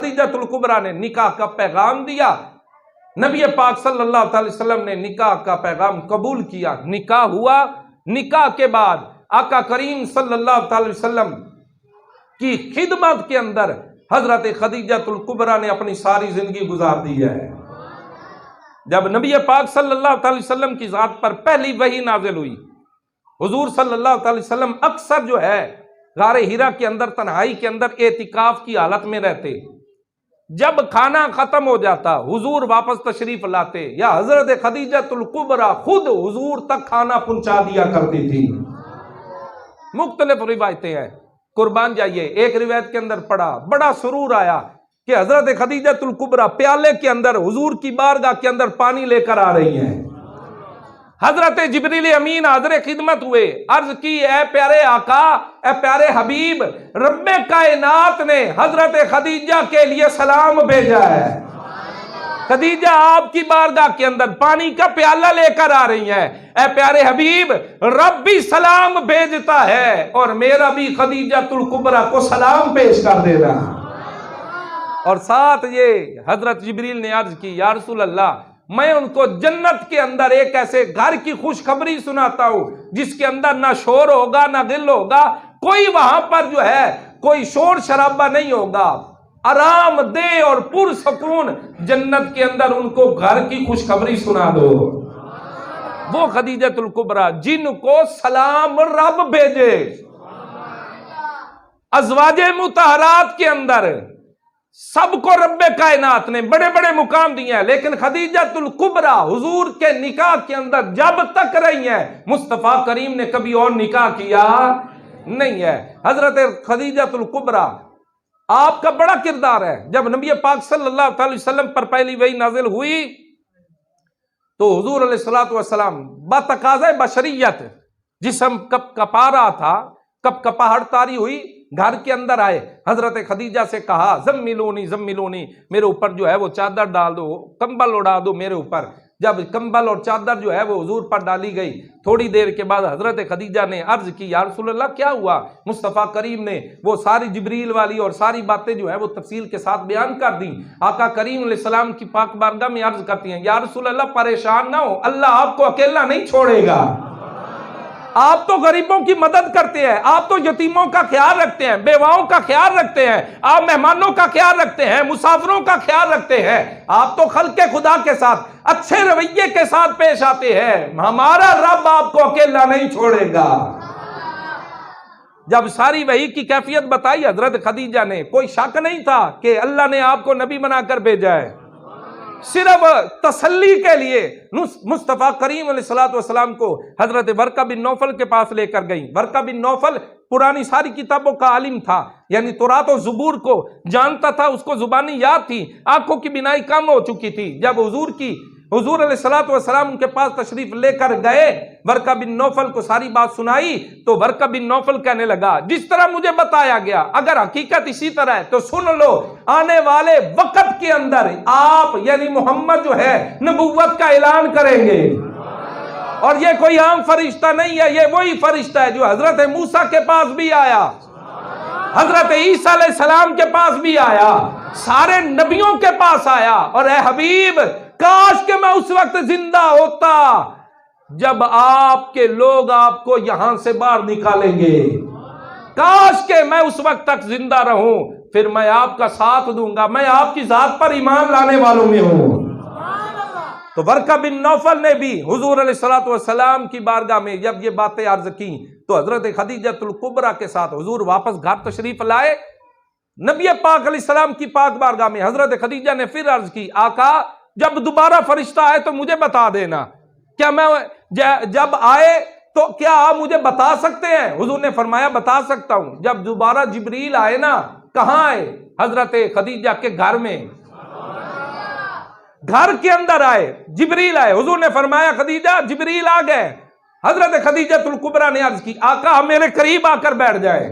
خدیجۃ الکبریٰ نے نکاح کا پیغام دیا، نبی پاک صلی اللہ علیہ وسلم نے نکاح کا پیغام قبول کیا، نکاح ہوا۔ نکاح کے بعد آقا کریم صلی اللہ علیہ وسلم کی خدمت کے اندر حضرت خدیجۃ الکبریٰ نے اپنی ساری زندگی گزار دی ہے۔ جب نبی پاک صلی اللہ علیہ وسلم کی ذات پر پہلی وحی نازل ہوئی، حضور صلی اللہ علیہ وسلم اکثر جو ہے غار ہیرا کے اندر تنہائی کے اندر اعتکاف کی حالت میں رہتے۔ جب کھانا ختم ہو جاتا حضور واپس تشریف لاتے، یا حضرت خدیجۃ الکبریٰ خود حضور تک کھانا پہنچا دیا کرتی تھی۔ مختلف روایتیں ہیں، قربان جائیے۔ ایک روایت کے اندر پڑھا، بڑا سرور آیا کہ حضرت خدیجۃ الکبریٰ پیالے کے اندر حضور کی بارگاہ کے اندر پانی لے کر آ رہی ہیں۔ حضرت جبریل امین حاضر خدمت ہوئے، عرض کی اے پیارے آقا، اے پیارے حبیب، رب کائنات نے حضرت خدیجہ کے لیے سلام بھیجا ہے۔ خدیجہ آپ کی بارگاہ کے اندر پانی کا پیالہ لے کر آ رہی ہیں، اے پیارے حبیب، رب بھی سلام بھیجتا ہے اور میرا بھی خدیجۃ الکبریٰ کو سلام پیش کر دے رہا۔ اور ساتھ یہ حضرت جبریل نے عرض کی، یا رسول اللہ، میں ان کو جنت کے اندر ایک ایسے گھر کی خوشخبری سناتا ہوں جس کے اندر نہ شور ہوگا نہ غل ہوگا، کوئی وہاں پر جو ہے کوئی شور شرابہ نہیں ہوگا، آرام دہ اور پرسکون جنت کے اندر ان کو گھر کی خوشخبری سنا دو۔ وہ خدیجۃ الکبریٰ جن کو سلام رب بھیجے، ازواج مطہرات کے اندر سب کو رب کائنات نے بڑے بڑے مقام دیے ہیں، لیکن خدیجۃ الکبریٰ حضور کے نکاح کے اندر جب تک رہی ہیں، مصطفیٰ کریم نے کبھی اور نکاح کیا نہیں ہے۔ حضرت خدیجۃ الکبریٰ آپ کا بڑا کردار ہے۔ جب نبی پاک صلی اللہ علیہ وسلم پر پہلی وحی نازل ہوئی تو حضور علیہ الصلوۃ والسلام بتقاضۂ بشریت جسم کپ کپا رہا تھا، کپ کپاہٹ طاری ہوئی، گھر کے اندر آئے، حضرت خدیجہ سے کہا زملونی زملونی، میرے اوپر جو ہے وہ چادر ڈال دو، کمبل اڑا دو میرے اوپر۔ جب کمبل اور چادر جو ہے وہ حضور پر ڈالی گئی، تھوڑی دیر کے بعد حضرت خدیجہ نے عرض کی، یا رسول اللہ کیا ہوا؟ مصطفیٰ کریم نے وہ ساری جبریل والی اور ساری باتیں جو ہے وہ تفصیل کے ساتھ بیان کر دیں۔ آقا کریم علیہ السلام کی پاک بارگاہ میں عرض کرتی ہیں، یا رسول اللہ پریشان نہ ہو، اللہ آپ کو اکیلا نہیں چھوڑے گا، آپ تو غریبوں کی مدد کرتے ہیں، آپ تو یتیموں کا خیال رکھتے ہیں، بیواؤں کا خیال رکھتے ہیں، آپ مہمانوں کا خیال رکھتے ہیں، مسافروں کا خیال رکھتے ہیں، آپ تو خلق خدا کے ساتھ اچھے رویے کے ساتھ پیش آتے ہیں، ہمارا رب آپ کو اکیلا نہیں چھوڑے گا۔ جب ساری وحی کی کیفیت بتائی حضرت خدیجہ نے، کوئی شک نہیں تھا کہ اللہ نے آپ کو نبی بنا کر بھیجا ہے، صرف تسلی کے لیے مصطفیٰ کریم علیہ السلام کو حضرت ورقہ بن نوفل کے پاس لے کر گئیں۔ ورقہ بن نوفل پرانی ساری کتابوں کا عالم تھا، یعنی تورات و زبور کو جانتا تھا، اس کو زبانی یاد تھی، آنکھوں کی بینائی کم ہو چکی تھی۔ جب حضور علیہ السلام ان کے پاس تشریف لے کر گئے، ورقہ بن نوفل کو ساری بات سنائی تو ورقہ بن نوفل کہنے لگا، جس طرح مجھے بتایا گیا اگر حقیقت اسی طرح ہے تو سن لو، آنے والے وقت کے اندر آپ یعنی محمد جو ہے نبوت کا اعلان کریں گے، اور یہ کوئی عام فرشتہ نہیں ہے، یہ وہی فرشتہ ہے جو حضرت موسیٰ کے پاس بھی آیا، حضرت عیسیٰ علیہ السلام کے پاس بھی آیا، سارے نبیوں کے پاس آیا۔ اور اے حبیب، کاش کہ میں اس وقت زندہ ہوتا جب آپ کے لوگ آپ کو یہاں سے باہر نکالیں گے، کاش کہ میں اس وقت تک زندہ رہوں، پھر میں آپ کا ساتھ دوں گا، میں آپ کی ذات پر ایمان لانے والوں میں ہوں۔ تو ورقہ بن نوفل نے بھی حضور علیہ السلام کی بارگاہ میں جب یہ باتیں عرض کی تو حضرت خدیجۃ الکبریٰ کے ساتھ حضور واپس گھر تشریف لائے۔ نبی پاک علیہ السلام کی پاک بارگاہ میں حضرت خدیجہ نے پھر عرض کی، آقا جب دوبارہ فرشتہ آئے تو مجھے بتا دینا، کیا میں جب آئے تو کیا آپ مجھے بتا سکتے ہیں؟ حضور نے فرمایا بتا سکتا ہوں۔ جب دوبارہ جبریل آئے نا، کہاں آئے؟ حضرت خدیجہ کے گھر میں، گھر کے اندر آئے، جبریل آئے، حضور نے فرمایا خدیجہ جبریل آ گئے۔ حضرت خدیجۃ الکبریٰ نے عرض کی، آقا ہم میرے قریب آ کر بیٹھ جائے۔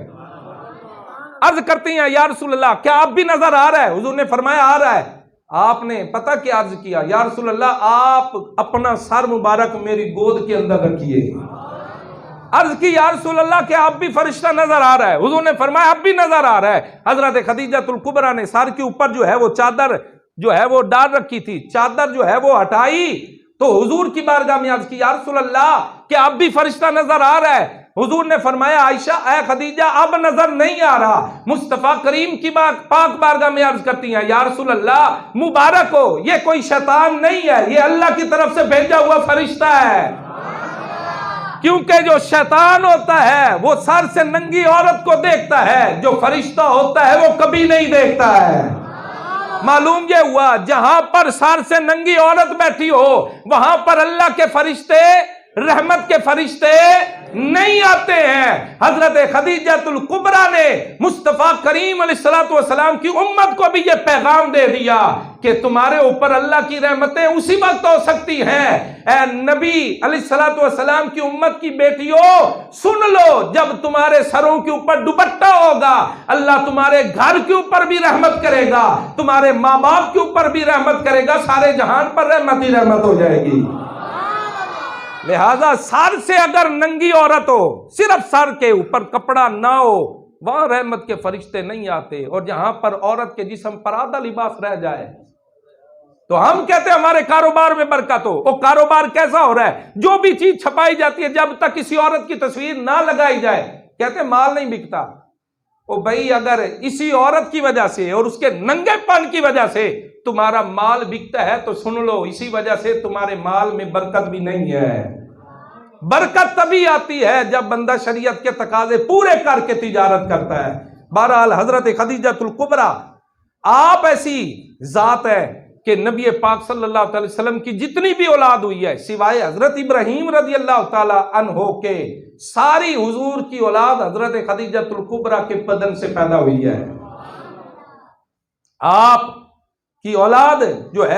عرض کرتی ہیں، یا رسول اللہ کیا آپ بھی نظر آ رہا ہے؟ حضور نے فرمایا آ رہا ہے۔ آپ نے پتہ کیا عرض کیا؟ یا رسول اللہ آپ اپنا سر مبارک میری گود کے اندر رکھیے، عرض کی یا رسول اللہ کہ اب بھی فرشتہ نظر آ رہا ہے؟ حضور نے فرمایا اب بھی نظر آ رہا ہے۔ حضرت خدیجۃ الکبریٰ نے سر کے اوپر جو ہے وہ چادر جو ہے وہ ڈال رکھی تھی، چادر جو ہے وہ ہٹائی تو حضور کی بارگاہ میں عرض کی یا رسول اللہ کہ اب بھی فرشتہ نظر آ رہا ہے؟ حضور نے فرمایا عائشہ اے خدیجہ اب نظر نہیں آ رہا۔ مصطفیٰ کریم کی پاک بارگاہ میں عرض کرتی ہیں یا رسول اللہ مبارک ہو، یہ کوئی شیطان نہیں ہے، یہ اللہ کی طرف سے بھیجا ہوا فرشتہ ہے۔ کیونکہ جو شیطان ہوتا ہے وہ سر سے ننگی عورت کو دیکھتا ہے، جو فرشتہ ہوتا ہے وہ کبھی نہیں دیکھتا ہے۔ معلوم یہ ہوا جہاں پر سر سے ننگی عورت بیٹھی ہو وہاں پر اللہ کے فرشتے، رحمت کے فرشتے نہیں آتے ہیں۔ حضرت خدیجۃ الکبریٰ نے مصطفیٰ کریم علیہ السلام کی امت کو بھی یہ پیغام دے دیا کہ تمہارے اوپر اللہ کی رحمتیں اسی وقت ہو سکتی ہیں۔ اے نبی علیہ السلام کی امت کی بیٹیوں سن لو، جب تمہارے سروں کے اوپر دوپٹہ ہوگا اللہ تمہارے گھر کے اوپر بھی رحمت کرے گا، تمہارے ماں باپ کے اوپر بھی رحمت کرے گا، سارے جہان پر رحمت ہی رحمت ہو جائے گی۔ لہذا سر سے اگر ننگی عورت ہو، صرف سر کے اوپر کپڑا نہ ہو، وہاں رحمت کے فرشتے نہیں آتے۔ اور جہاں پر عورت کے جسم پر آدھا لباس رہ جائے تو ہم کہتے ہیں ہمارے کاروبار میں برکت ہو۔ وہ کاروبار کیسا ہو رہا ہے؟ جو بھی چیز چھپائی جاتی ہے جب تک کسی عورت کی تصویر نہ لگائی جائے کہتے ہیں مال نہیں بکتا۔ او بھائی اگر اسی عورت کی وجہ سے اور اس کے ننگے پن کی وجہ سے تمہارا مال بکتا ہے تو سن لو اسی وجہ سے تمہارے مال میں برکت بھی نہیں ہے۔ برکت تبھی آتی ہے جب بندہ شریعت کے تقاضے پورے کر کے تجارت کرتا ہے۔ بہرحال حضرت خدیجۃ الکبریٰ آپ ایسی ذات ہے کہ نبی پاک صلی اللہ علیہ وسلم کی جتنی بھی اولاد ہوئی ہے سوائے حضرت ابراہیم رضی اللہ تعالی عنہ کے، ساری حضور کی اولاد حضرت خدیجۃ الکبریٰ کے بدن سے پیدا ہوئی ہے۔ آپ کی اولاد جو ہے